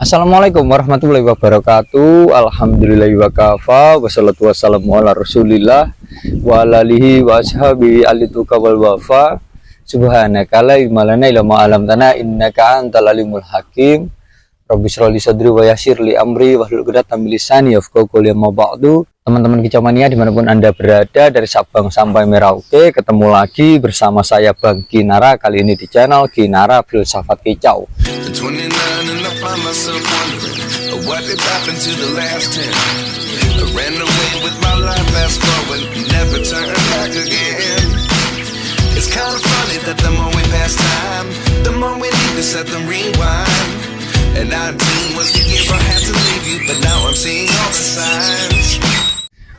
Assalamualaikum warahmatullahi wabarakatuh. Alhamdulillahi wa kafa. Wassalatu wassalamu ala rasulillah wa ala alihi wa ashabihi alituka wal wafa. Subhanaka la ilma lana illa ma 'allamtana innaka antal alimul hakim. Rabbi shrah li sadri wa yassir li amri wahlul 'uqdatam min lisani yafqahu qawli. Amma ba'du. Teman-teman kicauania dimanapun Anda berada, dari Sabang sampai Merauke, ketemu lagi bersama saya Bang Kinara, kali ini di channel Kinara Filsafat Kicau.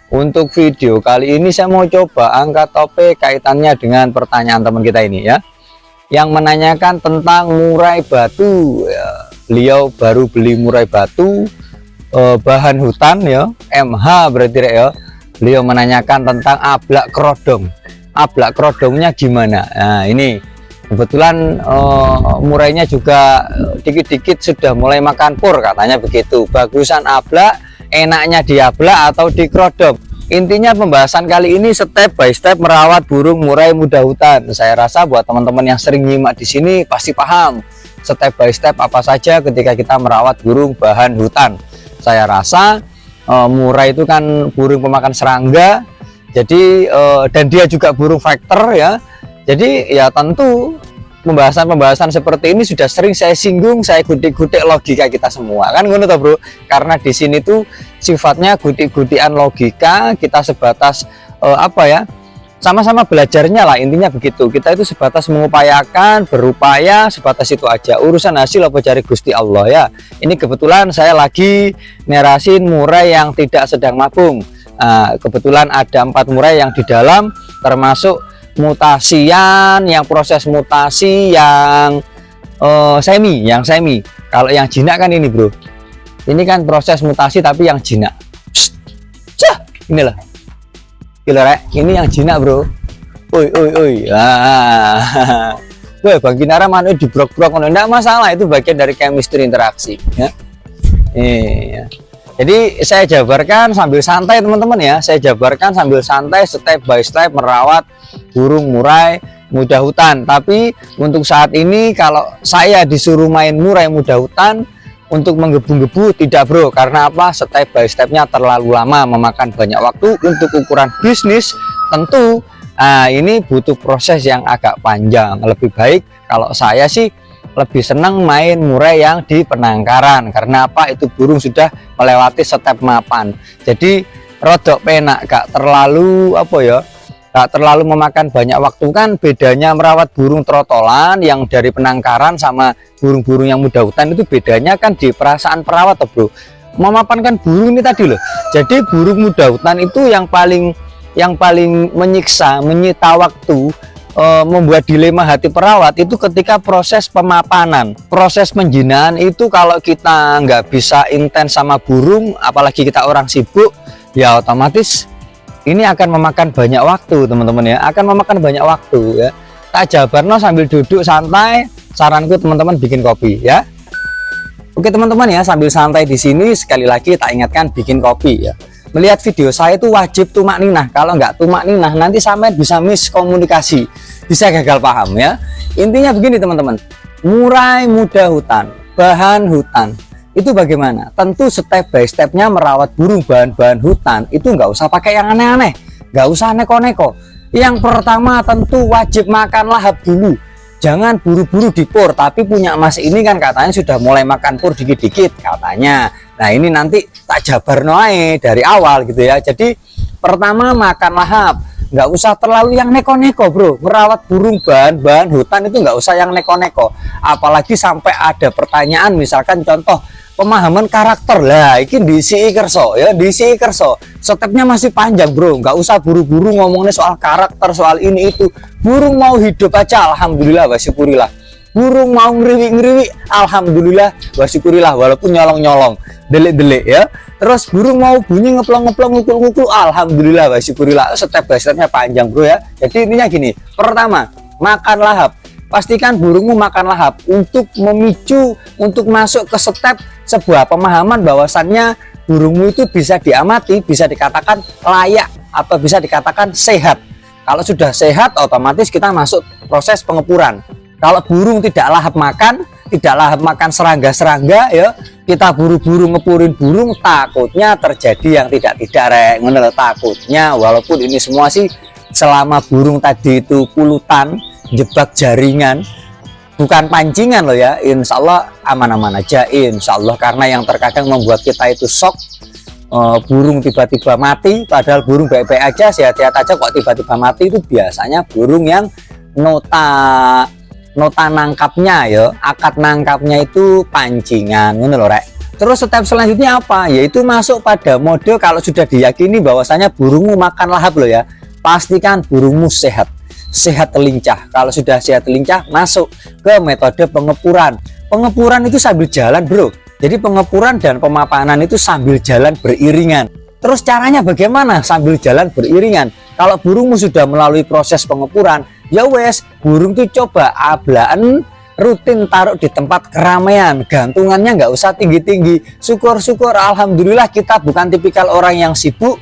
Untuk video kali ini saya mau coba angkat topik kaitannya dengan pertanyaan teman kita ini ya, yang menanyakan tentang murai batu ya. Beliau baru beli murai batu bahan hutan ya, MH berarti ya. Beliau menanyakan tentang ablak kerodong. Ablak kerodongnya gimana? Nah ini kebetulan murainya juga dikit-dikit sudah mulai makan pur, katanya begitu. Bagusan ablak, enaknya di ablak atau di kerodong? Intinya pembahasan kali ini step by step merawat burung murai muda hutan. Saya rasa buat teman-teman yang sering nyimak di sini pasti paham step by step apa saja ketika kita merawat burung bahan hutan. Saya rasa murai itu kan burung pemakan serangga, jadi dan dia juga burung fighter ya. Jadi ya tentu pembahasan seperti ini sudah sering saya singgung, saya gudik-gudik logika kita semua kan ngono toh bro, karena di sini tuh sifatnya gudik-gudikan logika, kita sebatas apa ya, sama-sama belajarnya lah, intinya begitu. Kita itu sebatas mengupayakan, berupaya, sebatas itu aja. Urusan hasil apa cari Gusti Allah ya. Ini kebetulan saya lagi nerasin murai yang tidak sedang mabung. Kebetulan ada 4 murai yang di dalam, termasuk mutasian, yang proses mutasi yang semi. Kalau yang jinak kan ini bro, ini kan proses mutasi tapi yang jinak. Inilah gila, ini yang jinak bro. Oi Bang Kinara mana dibrok-brok, enggak masalah, itu bagian dari chemistry interaksi ya. Jadi saya jabarkan sambil santai teman-teman ya, saya jabarkan sambil santai step by step merawat burung murai muda hutan. Tapi untuk saat ini kalau saya disuruh main murai muda hutan untuk menggebu-gebu tidak bro, karena apa? Step by stepnya terlalu lama, memakan banyak waktu. Untuk ukuran bisnis tentu ini butuh proses yang agak panjang. Lebih baik kalau saya sih lebih senang main murai yang di penangkaran, karena apa? Itu burung sudah melewati step mapan, jadi rodok penak, gak terlalu apa ya, gak terlalu memakan banyak waktu. Kan bedanya merawat burung trotolan yang dari penangkaran sama burung-burung yang muda hutan itu bedanya kan di perasaan perawat toh bro. Memapankan burung ini tadi loh, jadi burung muda hutan itu yang paling menyiksa, menyita waktu, membuat dilema hati perawat itu ketika proses pemapanan, proses penjinaan. Itu kalau kita nggak bisa intens sama burung, apalagi kita orang sibuk, ya otomatis ini akan memakan banyak waktu teman-teman ya, akan memakan banyak waktu ya. Tak jabarno sambil duduk santai, saranku teman-teman bikin kopi ya. Oke teman-teman ya, sambil santai di sini sekali lagi tak ingatkan bikin kopi ya. Melihat video saya itu wajib tumak ninah, kalau nggak tumak ninah nanti sampai bisa miskomunikasi, bisa gagal paham ya. Intinya begini teman-teman, murai muda hutan, bahan hutan itu bagaimana? Tentu step by stepnya merawat burung bahan hutan itu nggak usah pakai yang aneh-aneh, nggak usah neko-neko. Yang pertama tentu wajib makan lahap dulu, jangan buru-buru dipur. Tapi punya mas ini kan katanya sudah mulai makan pur dikit-dikit katanya. Nah ini nanti tak jabar noai dari awal gitu ya. Jadi pertama makan lahap, nggak usah terlalu yang neko-neko bro. Merawat burung bahan hutan itu nggak usah yang neko-neko, apalagi sampai ada pertanyaan misalkan contoh pemahaman karakter lah, ini disi kerso ya, disi kerso stepnya masih panjang bro. Nggak usah buru-buru ngomongnya soal karakter, soal ini itu. Burung mau hidup aja alhamdulillah wa syukurillah, burung mau ngeriwi-ngeriwi alhamdulillah wa syukurillah, walaupun nyolong-nyolong, delik-delik ya. Terus burung mau bunyi ngeplong-ngeplong, ngukul-ngukul, alhamdulillah wa syukurillah. Step by stepnya panjang bro ya. Jadi intinya gini, pertama makan lahap, pastikan burungmu makan lahap untuk memicu, untuk masuk ke step sebuah pemahaman bahwasannya burungmu itu bisa diamati, bisa dikatakan layak atau bisa dikatakan sehat. Kalau sudah sehat, otomatis kita masuk proses pengepuran. Kalau burung tidak lahap makan serangga-serangga, ya kita buru-buru ngepurin burung, takutnya terjadi yang tidak rek. Menurut takutnya, walaupun ini semua sih selama burung tadi itu pulutan, jebak jaringan, bukan pancingan loh ya, insya Allah aman-aman aja, insya Allah. Karena yang terkadang membuat kita itu shock, burung tiba-tiba mati, padahal burung baik-baik aja, sehat-sehat aja, kok tiba-tiba mati, itu biasanya burung yang nota nangkapnya ya, akad nangkapnya itu pancingan, ngono lho rek. Terus step selanjutnya apa? Yaitu masuk pada mode kalau sudah diyakini bahwasanya burungmu makan lahap loh ya, pastikan burungmu sehat lincah. Kalau sudah sehat lincah, masuk ke metode pengepuran. Pengepuran itu sambil jalan bro, jadi pengepuran dan pemapanan itu sambil jalan beriringan. Terus caranya bagaimana sambil jalan beriringan? Kalau burungmu sudah melalui proses pengepuran, ya wes, burung tuh coba ablaan rutin taruh di tempat keramaian, gantungannya nggak usah tinggi-tinggi. Syukur-syukur alhamdulillah kita bukan tipikal orang yang sibuk,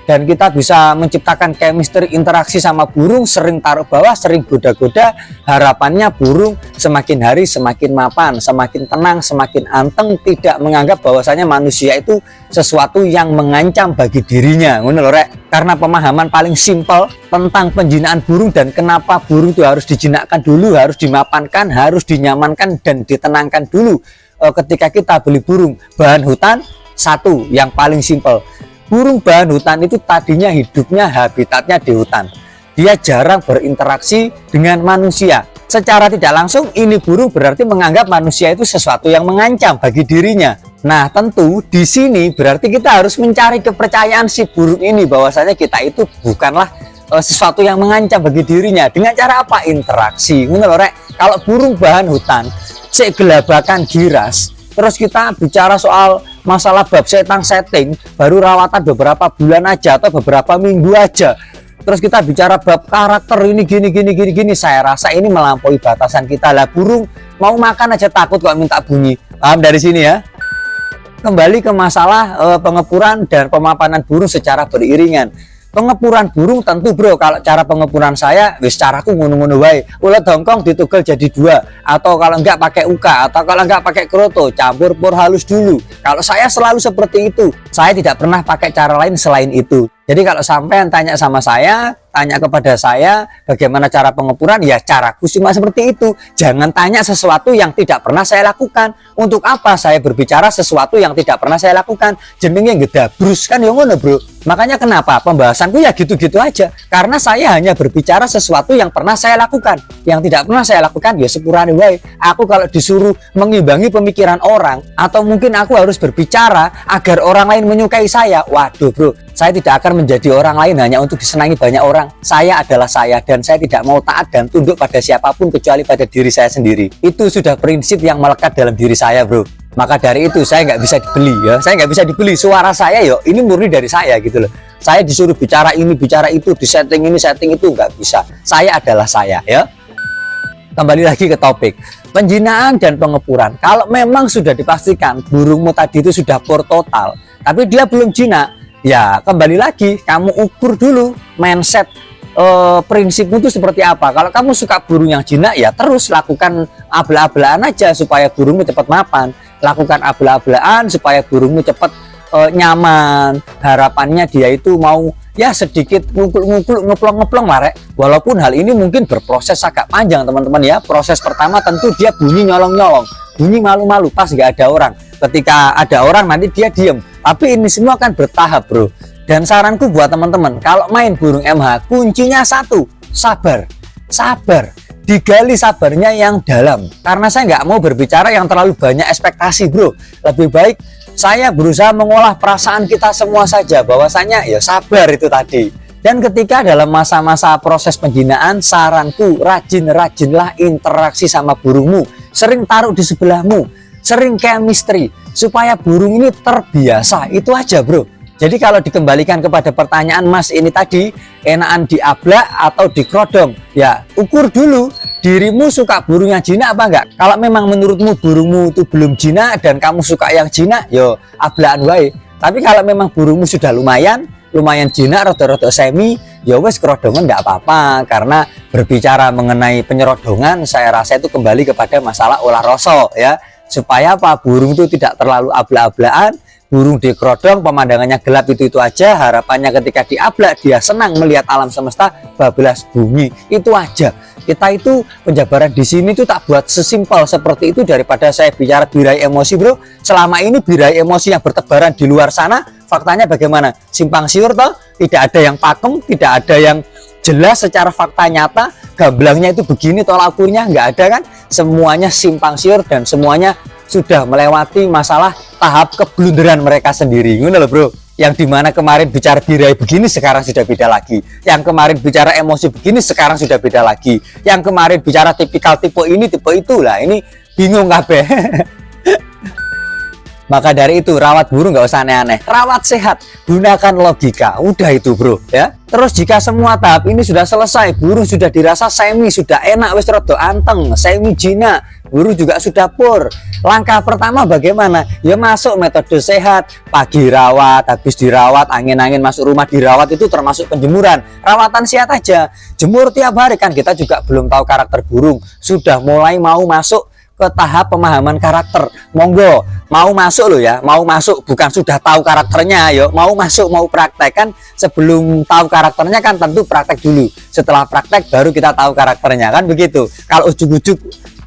dan kita bisa menciptakan chemistry interaksi sama burung, sering taruh bawah, sering goda-goda. Harapannya burung semakin hari semakin mapan, semakin tenang, semakin anteng, tidak menganggap bahwasanya manusia itu sesuatu yang mengancam bagi dirinya. Ngono lho rek. Karena pemahaman paling simpel tentang penjinaan burung dan kenapa burung itu harus dijinakkan dulu, harus dimapankan, harus dinyamankan dan ditenangkan dulu. Ketika kita beli burung bahan hutan, satu yang paling simpel, burung bahan hutan itu tadinya hidupnya habitatnya di hutan. Dia jarang berinteraksi dengan manusia. Secara tidak langsung ini burung berarti menganggap manusia itu sesuatu yang mengancam bagi dirinya. Nah tentu di sini berarti kita harus mencari kepercayaan si burung ini bahwasanya kita itu bukanlah sesuatu yang mengancam bagi dirinya. Dengan cara apa? Interaksi. Kalau burung bahan hutan segelabakan giras, terus kita bicara soal masalah bab setting, baru rawatan beberapa bulan aja atau beberapa minggu aja, terus kita bicara bab karakter ini gini, saya rasa ini melampaui batasan kita lah. Burung mau makan aja takut kok minta bunyi. Paham dari sini ya? Kembali ke masalah pengepuran dan pemapanan burung secara beriringan. Pengepuran burung tentu bro, kalau cara pengepuran saya wis caraku ngono-ngono wae. Ulet hongkong ditugel jadi dua, atau kalau enggak pakai uka, atau kalau enggak pakai kroto, campur pur halus dulu. Kalau saya selalu seperti itu, saya tidak pernah pakai cara lain selain itu. Jadi kalau sampean tanya sama saya, tanya kepada saya bagaimana cara pengepuran, ya caraku cuma seperti itu. Jangan tanya sesuatu yang tidak pernah saya lakukan. Untuk apa saya berbicara sesuatu yang tidak pernah saya lakukan? Jenenge gedabrus kan ya ngono bro. Makanya kenapa pembahasanku ya gitu-gitu aja, karena saya hanya berbicara sesuatu yang pernah saya lakukan. Yang tidak pernah saya lakukan ya sepurane wae. Aku kalau disuruh mengimbangi pemikiran orang, atau mungkin aku harus berbicara agar orang lain menyukai saya, waduh bro, saya tidak akan menjadi orang lain hanya untuk disenangi banyak orang. Saya adalah saya, dan saya tidak mau taat dan tunduk pada siapapun kecuali pada diri saya sendiri. Itu sudah prinsip yang melekat dalam diri saya bro. Maka dari itu saya nggak bisa dibeli ya, saya nggak bisa dibeli. Suara saya yo ini murni dari saya gitu loh. Saya disuruh bicara ini bicara itu, di setting ini setting itu, nggak bisa. Saya adalah saya ya. Kembali lagi ke topik penjinaan dan pengepuran. Kalau memang sudah dipastikan burungmu tadi itu sudah pur total, tapi dia belum jinak, ya kembali lagi kamu ukur dulu mindset prinsipmu itu seperti apa. Kalau kamu suka burung yang jinak, ya terus lakukan abla-ablaan aja supaya burungmu cepat mapan. Lakukan abla-ablaan supaya burungmu cepat nyaman. Harapannya dia itu mau ya sedikit ngukul-ngukul, ngeplong-ngeplong lah rek. Walaupun hal ini mungkin berproses agak panjang teman-teman ya. Proses pertama tentu dia bunyi nyolong-nyolong, bunyi malu-malu pas nggak ada orang. Ketika ada orang nanti dia diem. Tapi ini semua kan bertahap bro. Dan saranku buat teman-teman, kalau main burung MH, kuncinya satu, sabar. Sabar, digali sabarnya yang dalam. Karena saya nggak mau berbicara yang terlalu banyak ekspektasi bro. Lebih baik saya berusaha mengolah perasaan kita semua saja, bahwasanya ya sabar itu tadi. Dan ketika dalam masa-masa proses penjinaan, saranku rajin-rajinlah interaksi sama burungmu. Sering taruh di sebelahmu, sering chemistry, supaya burung ini terbiasa. Itu aja bro. Jadi kalau dikembalikan kepada pertanyaan mas ini tadi, enakan diablak atau dikrodong? Ya ukur dulu, dirimu suka burung yang jinak apa enggak? Kalau memang menurutmu burungmu itu belum jinak dan kamu suka yang jinak, yo ablaan wae. Tapi kalau memang burungmu sudah lumayan jinak, rada-rada semi, ya wes kerodongan enggak apa-apa. Karena berbicara mengenai penyerodongan, saya rasa itu kembali kepada masalah olah rasa ya. Supaya apa? Burung itu tidak terlalu abla-ablaan. Burung di kerodong pemandangannya gelap itu aja, harapannya ketika diablak dia senang melihat alam semesta bablas bunyi, itu aja. Kita itu penjabaran di sini tuh tak buat sesimpel seperti itu daripada saya bicara birai emosi, bro. Selama ini birai emosi yang bertebaran di luar sana, faktanya bagaimana? Simpang siur toh, tidak ada yang pakem, tidak ada yang jelas secara fakta nyata, gamblangnya itu begini tolak ukurnya, nggak ada kan? Semuanya simpang siur dan semuanya sudah melewati masalah tahap keblunderan mereka sendiri. Ngono loh, bro. Yang dimana kemarin bicara birai begini sekarang sudah beda lagi. Yang kemarin bicara emosi begini sekarang sudah beda lagi. Yang kemarin bicara tipikal tipe ini tipe itu lah, ini bingung kabeh. Maka dari itu rawat burung nggak usah aneh-aneh, rawat sehat, gunakan logika, udah itu bro ya. Terus jika semua tahap ini sudah selesai, burung sudah dirasa semi, sudah enak, wis rodo anteng, semi jinak, burung juga sudah pur. Langkah pertama bagaimana? Ya masuk metode sehat, pagi rawat, habis dirawat, angin-angin masuk rumah dirawat, itu termasuk penjemuran. Rawatan sehat aja, jemur tiap hari, kan kita juga belum tahu karakter burung, sudah mulai mau masuk ke tahap pemahaman karakter. Monggo, mau masuk loh ya, mau masuk, bukan sudah tahu karakternya, yuk mau masuk, mau praktek. Kan sebelum tahu karakternya kan tentu praktek dulu, setelah praktek baru kita tahu karakternya, kan begitu. Kalau ujuk-ujuk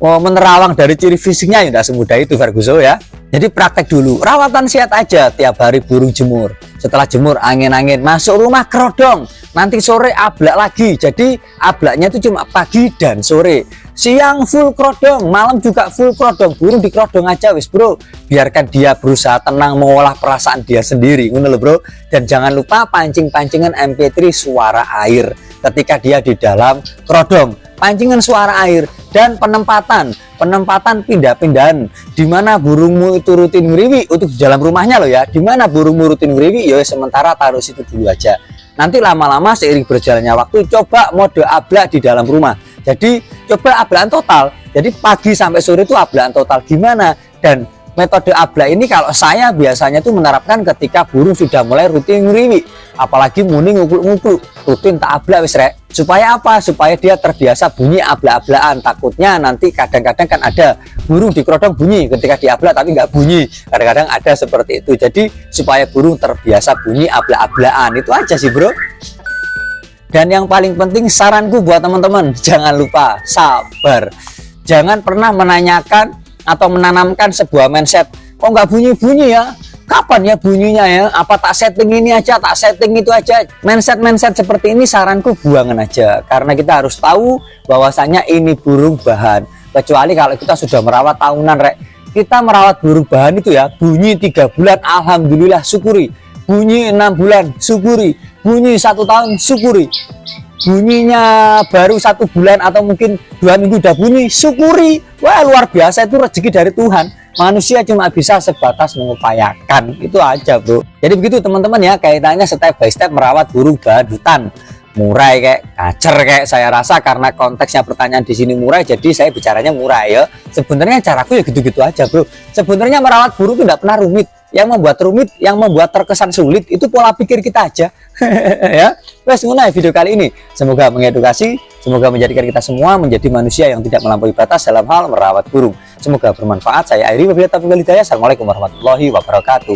menerawang dari ciri fisiknya ya tidak semudah itu Ferguson ya. Jadi praktek dulu, rawatan sehat aja, tiap hari burung jemur, setelah jemur angin-angin masuk rumah kerodong, nanti sore ablak lagi. Jadi ablaknya itu cuma pagi dan sore, siang full kerodong, malam juga full kerodong, burung di kerodong aja wis bro. Biarkan dia berusaha tenang mengolah perasaan dia sendiri, ngono lho bro. Dan jangan lupa pancing-pancingan MP3 suara air ketika dia di dalam kerodong, pancingan suara air. Dan penempatan pindah-pindahan, dimana burungmu itu rutin ngeriwi untuk di dalam rumahnya loh ya. Dimana burungmu rutin ngeriwi, ya sementara taruh situ dulu aja. Nanti lama-lama seiring berjalannya waktu coba mode ablak di dalam rumah. Jadi coba ablakan total, jadi pagi sampai sore itu ablakan total gimana. Dan metode ablak ini kalau saya biasanya tuh menerapkan ketika burung sudah mulai rutin ngeriwi, apalagi muni ngukluk-ngukluk, rutin tak ablak wis rek. Supaya apa? Supaya dia terbiasa bunyi ablak-ablakan. Takutnya nanti kadang-kadang kan ada burung di kerodong bunyi ketika diablak tapi nggak bunyi, kadang-kadang ada seperti itu. Jadi supaya burung terbiasa bunyi ablak-ablakan, itu aja sih bro. Dan yang paling penting saranku buat teman-teman, jangan lupa sabar. Jangan pernah menanyakan atau menanamkan sebuah mindset, kok nggak bunyi-bunyi ya? Kapan ya bunyinya ya? Apa tak setting ini aja, tak setting itu aja? Mindset seperti ini saranku buangan aja. Karena kita harus tahu bahwasanya ini burung bahan. Kecuali kalau kita sudah merawat tahunan rek. Kita merawat burung bahan itu ya, bunyi 3 bulan, alhamdulillah syukuri. Bunyi 6 bulan, syukuri. Bunyi 1 tahun, syukuri. Bunyinya baru 1 bulan atau mungkin 2 minggu udah bunyi, syukuri. Wah luar biasa, itu rezeki dari Tuhan. Manusia cuma bisa sebatas mengupayakan, itu aja bro. Jadi begitu teman-teman ya, kaitannya step by step merawat burung bahan hutan. Murai kayak kacer kayak saya rasa, karena konteksnya pertanyaan di sini murai, jadi saya bicaranya murai ya. Sebenarnya caraku ya gitu-gitu aja bro. Sebenarnya merawat burung itu tidak pernah rumit. Yang membuat rumit, yang membuat terkesan sulit itu pola pikir kita aja. Ya, wes mulai video kali ini. Semoga mengedukasi, semoga menjadikan kita semua menjadi manusia yang tidak melampaui batas dalam hal merawat burung. Semoga bermanfaat. Saya Airi, wabillahi taufiq wal hidayah. Assalamualaikum warahmatullahi wabarakatuh.